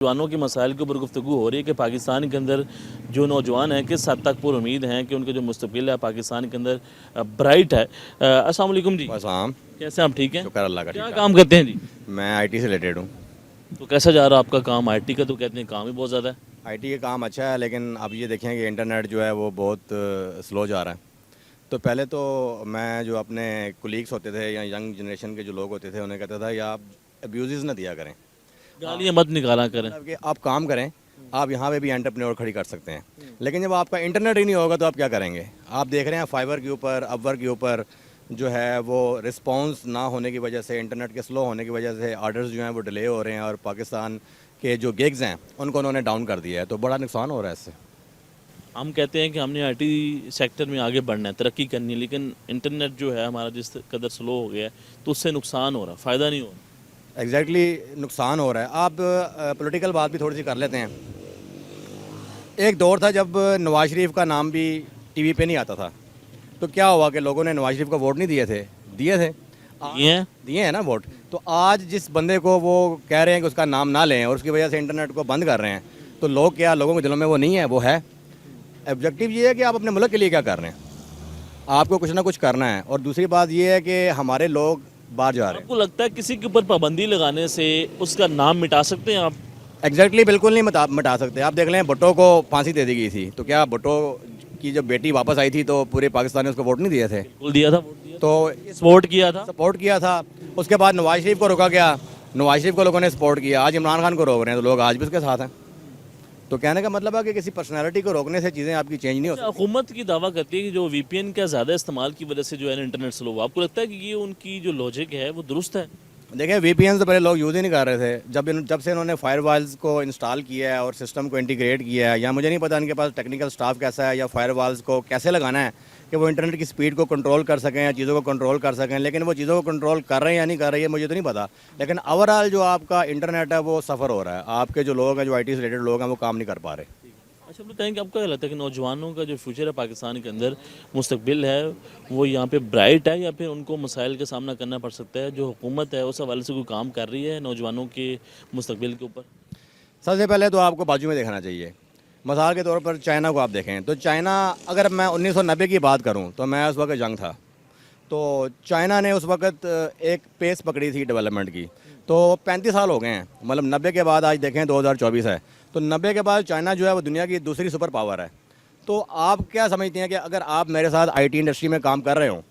नौजवानों के मसाइल के ऊपर गुफ्तगू हो रही है कि पाकिस्तान के अंदर जो नौजवान हैं किस हद तक उम्मीद हैं कि उनका जो मुस्तकबिल है पाकिस्तान के अंदर ब्राइट है। अस्सलाम वालेकुम जी। बस आम कैसे हैं आप? ठीक हैं? शुक्र अल्लाह का। क्या ठीक काम करते हैं जी? मैं आईटी से रिलेटेड हूँ। तो कैसा जा रहा है आपका काम? आईटी का तो कहते हैं काम ही बहुत ज़्यादा है। आईटी का काम अच्छा है, लेकिन अब ये देखें कि इंटरनेट जो है वो बहुत स्लो जा रहा है। तो पहले तो मैं जो अपने कुलीग्स होते थे या यंग जनरेशन के जो लोग होते थे उन्हें कहता था या आप अब्यूज़ ना दिया करें, गालियाँ मत निकाला करें। मतलब कि आप काम करें, आप यहाँ पे भी एंटरप्रेन्योर खड़ी कर सकते हैं। लेकिन जब आपका इंटरनेट ही नहीं होगा तो आप क्या करेंगे? आप देख रहे हैं फाइबर के ऊपर, अपवर्क के ऊपर जो है वो रिस्पांस ना होने की वजह से, इंटरनेट के स्लो होने की वजह से आर्डर्स जो हैं वो डिले हो रहे हैं और पाकिस्तान के जो गिग्स हैं उनको उन्होंने डाउन कर दिया है। तो बड़ा नुकसान हो रहा है इससे। हम कहते हैं कि हमने आईटी सेक्टर में आगे बढ़ना है, तरक्की करनी है, लेकिन इंटरनेट जो है हमारा जिस कदर स्लो हो गया है तो उससे नुकसान हो रहा है, फ़ायदा नहीं हो रहा। एग्जैक्टली नुकसान हो रहा है। आप पॉलिटिकल बात भी थोड़ी सी कर लेते हैं। एक दौर था जब नवाज शरीफ का नाम भी टीवी पे नहीं आता था, तो क्या हुआ कि लोगों ने नवाज शरीफ को वोट नहीं दिए थे? दिए थे। दिए हैं ना वोट। तो आज जिस बंदे को वो कह रहे हैं कि उसका नाम ना लें और उसकी वजह से इंटरनेट को बंद कर रहे हैं, तो लोग क्या, लोगों के दिलों में वो नहीं है, वो है। ऑब्जेक्टिव ये है कि आप अपने मुल्क के लिए क्या कर रहे हैं, आपको कुछ ना कुछ करना है। और दूसरी बात ये है कि हमारे लोग बाहर जा रहे हैं। आपको लगता है किसी के ऊपर पाबंदी लगाने से उसका नाम मिटा सकते हैं आप? एग्जैक्टली बिल्कुल नहीं मिटा सकते। आप देख लें, भुट्टो को फांसी दे दी गई थी, तो क्या भुट्टो की जब बेटी वापस आई थी तो पूरे पाकिस्तान ने उसको वोट नहीं दिए थे? बिल्कुल दिया था, वोट दिया था। तो सपोर्ट किया था। सपोर्ट किया था। उसके बाद नवाज शरीफ को रोका गया, नवाज शरीफ को लोगों ने सपोर्ट किया। आज इमरान खान को रोक रहे हैं तो लोग आज भी उसके साथ हैं। तो कहने का मतलब है कि किसी पर्सनैलिटी को रोकने से चीज़ें आपकी चेंज नहीं हो सकती। हुकूमत की दावा करती है कि जो वीपीएन का ज़्यादा इस्तेमाल की वजह से जो है ना इंटरनेट स्लो हुआ। आपको लगता है कि ये उनकी जो लॉजिक है वो दुरुस्त है? देखिए, वीपीएन तो पहले लोग यूज़ ही नहीं कर रहे थे। जब से इन्होंने फायरवॉल्स को इंस्टॉल किया है और सिस्टम को इंटीग्रेट किया है, या मुझे नहीं पता इनके पास टेक्निकल स्टाफ कैसा है या फायरवॉल्स को कैसे लगाना है कि वो इंटरनेट की स्पीड को कंट्रोल कर सकें या चीज़ों को कंट्रोल कर सकें। लेकिन वो चीज़ों को कंट्रोल कर रहे हैं या नहीं कर रहे हैं मुझे तो नहीं पता। लेकिन ओवरऑल जो आपका इंटरनेट है वो सफ़र हो रहा है। आपके जो लोग हैं, जो आईटी से रिलेटेड लोग हैं, वो काम नहीं कर पा रहे। अच्छा बताएं कि आपको क्या लगता है कि नौजवानों का जो फ्यूचर है पाकिस्तान के अंदर, मुस्तकबिल है, वो यहाँ पे ब्राइट है या फिर उनको मसाइल का सामना करना पड़ सकता है? जो हुकूमत है उस हवाले से कोई काम कर रही है नौजवानों के मुस्तकबिल के ऊपर? सबसे पहले तो आपको बाजू में देखना चाहिए। मिसाल के तौर पर चाइना को आप देखें तो चाइना, अगर मैं 1990 की बात करूं तो मैं उस वक्त यंग था, तो चाइना ने उस वक्त एक पेस पकड़ी थी डेवलपमेंट की। तो 35 साल हो गए हैं, मतलब 90 के बाद आज देखें 2024 है, तो 90 के बाद चाइना जो है वो दुनिया की दूसरी सुपर पावर है। तो आप क्या समझते हैं कि अगर आप मेरे साथ आईटी इंडस्ट्री में काम कर रहे हो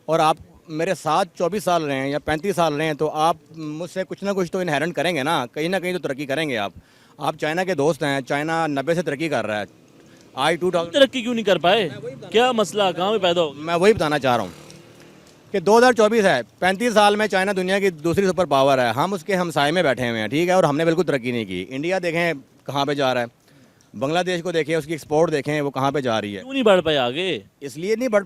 और आप मेरे साथ 24 साल रहे हैं या 35 साल रहे हैं, तो आप मुझसे कुछ ना कुछ तो इनहेरेंट करेंगे ना कहीं तो तरक्की करेंगे आप चाइना के दोस्त हैं। चाइना 90 से तरक्की कर रहा है। आज 2000 तरक्की क्यों नहीं कर पाए? क्या मसला कहाँ पे पैदा हो गया? मैं वही बताना चाह रहा हूँ कि 2024 है, 35 साल में चाइना दुनिया की दूसरी सुपर पावर है। हम उसके हमसाये में बैठे हुए हैं, ठीक है, और हमने बिल्कुल तरक्की नहीं की। इंडिया देखें कहाँ पे जा रहा है, बांग्लादेश को देखें, उसकी एक्सपोर्ट देखें वो कहाँ पे जा रही है। क्यों नहीं बढ़ पाए आगे? इसलिए नहीं बढ़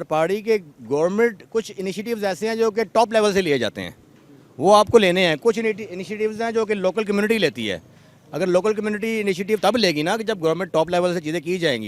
पा रही कि गवर्नमेंट कुछ इनिशिएटिव्स ऐसे हैं जो कि टॉप लेवल से लिए जाते हैं, वो आपको लेने हैं। कुछ इनिशिएटिव्स हैं जो कि लोकल कम्युनिटी लेती है। अगर लोकल कम्युनिटी इनिशिएटिव तब लेगी ना कि जब गवर्नमेंट टॉप लेवल से चीज़ें की जाएंगी।